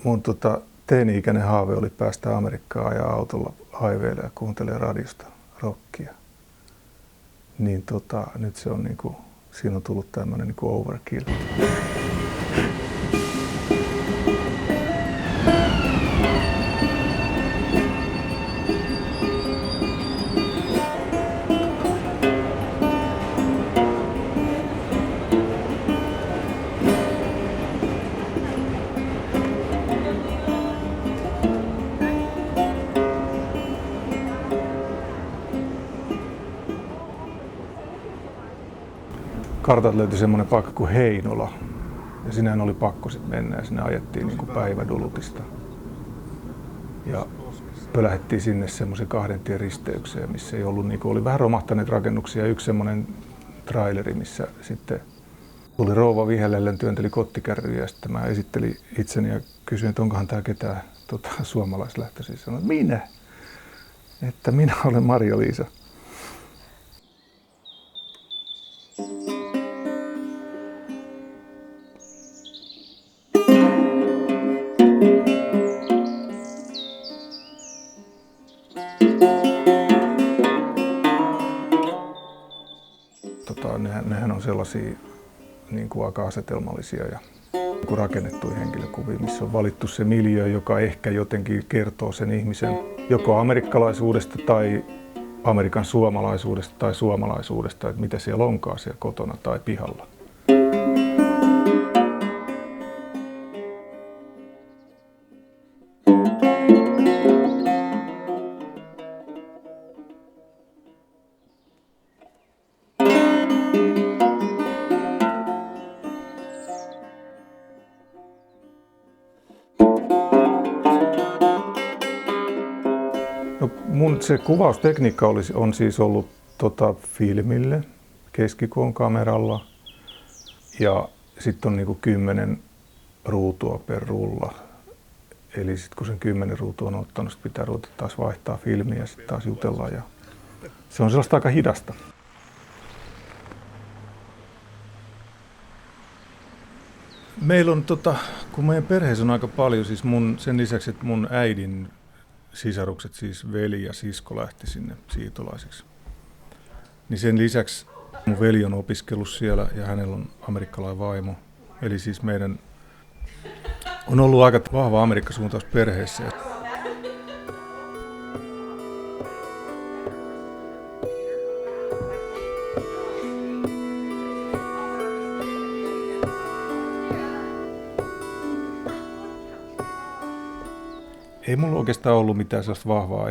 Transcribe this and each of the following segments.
mun teini-ikäinen haave oli päästä Amerikkaan ajaa autolla highwaylle ja kuuntelee radiosta rockia. Niin nyt se on niinku, siinä on tullut tämmönen niinku overkill. Kartalta löytyi semmoinen paikka kuin Heinola ja sinnehän oli pakko sitten mennä ja sinne ajettiin niin kuin päivädulutista. Ja pölähettiin sinne semmoisen 2 tien risteykseen, missä ei ollut, niin kuin oli vähän romahtaneet rakennuksia ja yksi semmoinen traileri, missä sitten tuli rouva vihellellen, työnteli kottikärryjä ja sitten mä esittelin itseni ja kysyin, että onkohan tää ketään suomalaislähtöisiä. Sanoin, että minä! Että minä olen Marja-Liisa. Nehän on sellaisia niin kuin aika asetelmallisia ja niin kuin rakennettuja henkilökuvia, missä on valittu se miljöö, joka ehkä jotenkin kertoo sen ihmisen joko amerikkalaisuudesta tai Amerikan suomalaisuudesta tai suomalaisuudesta, että mitä siellä onkaan siellä kotona tai pihalla. No, mun se kuvaustekniikka on siis ollut filmille keskikoon kameralla ja sitten on niinku 10 ruutua per rulla. Eli sitten kun sen 10 ruutua on ottanut, sit pitää ruveta taas vaihtaa filmiä ja sitten taas jutella. Ja se on sellaista aika hidasta. Meillä on, kun meidän perheessä on aika paljon, siis sen lisäksi, että mun äidin sisarukset, siis veli ja sisko lähti sinne siirtolaisiksi. Niin sen lisäksi mun veli on opiskellut siellä ja hänellä on amerikkalainen vaimo. Eli siis meidän on ollut aika vahva Amerikka-suuntaus perheessä. Ei mulla oikeastaan ollut mitään sellaista vahvaa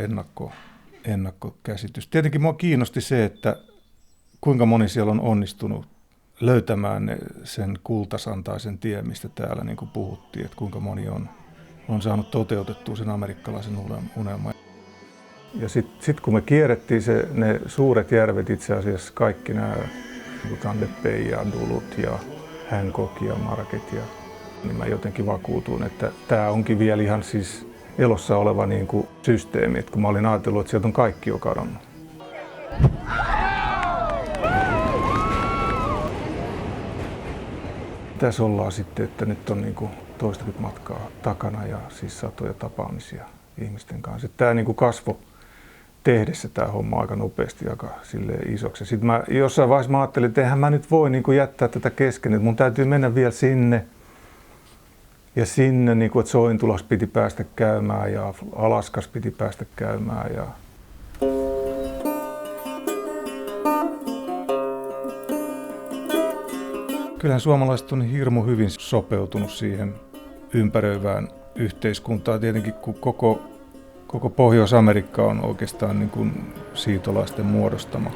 ennakkokäsitystä. Tietenkin mua kiinnosti se, että kuinka moni siellä on onnistunut löytämään sen kultasantaisen tien, mistä täällä niin kuin puhuttiin, että kuinka moni on saanut toteutettua sen amerikkalaisen unelman. Ja sitten kun me kierrettiin ne suuret järvet, itse asiassa kaikki nämä Thunder Bay ja Duluth ja Hancock ja Marquette, niin mä jotenkin vakuutuin, että tämä onkin vielä ihan siis elossa oleva niin kuin systeemi, että kun mä olin ajatellut, että sieltä on kaikki jo kadonnut. Tässä ollaan sitten, että nyt on niin kuin toistakymmentä matkaa takana ja siis satoja tapaamisia ihmisten kanssa. Tämä niin kuin kasvoi tehdessä tämä homma aika nopeasti, aika isoksi. Sitten mä jossain vaiheessa ajattelin, että eihän mä nyt voi niin kuin jättää tätä kesken, että mun täytyy mennä vielä sinne. Ja sinne, niin kuin, että Sointulas piti päästä käymään ja Alaskas piti päästä käymään. Ja kyllähän suomalaiset on hirmu hyvin sopeutunut siihen ympäröivään yhteiskuntaan. Tietenkin kun koko Pohjois-Amerikka on oikeastaan niin kuin siirtolaisten muodostama.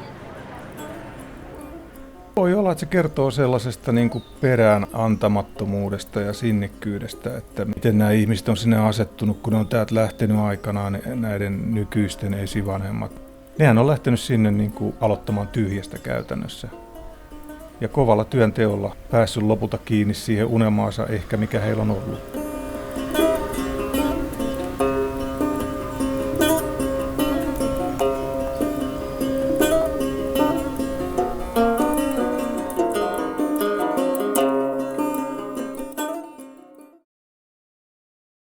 Voi olla, että se kertoo sellaisesta niin kuin perään antamattomuudesta ja sinnikkyydestä, että miten nämä ihmiset on sinne asettunut, kun ne on täältä lähtenyt aikanaan, näiden nykyisten esivanhemmat. Nehän on lähtenyt sinne niin kuin aloittamaan tyhjästä käytännössä. Ja kovalla työnteolla päässyt lopulta kiinni siihen unelmaansa ehkä mikä heillä on ollut.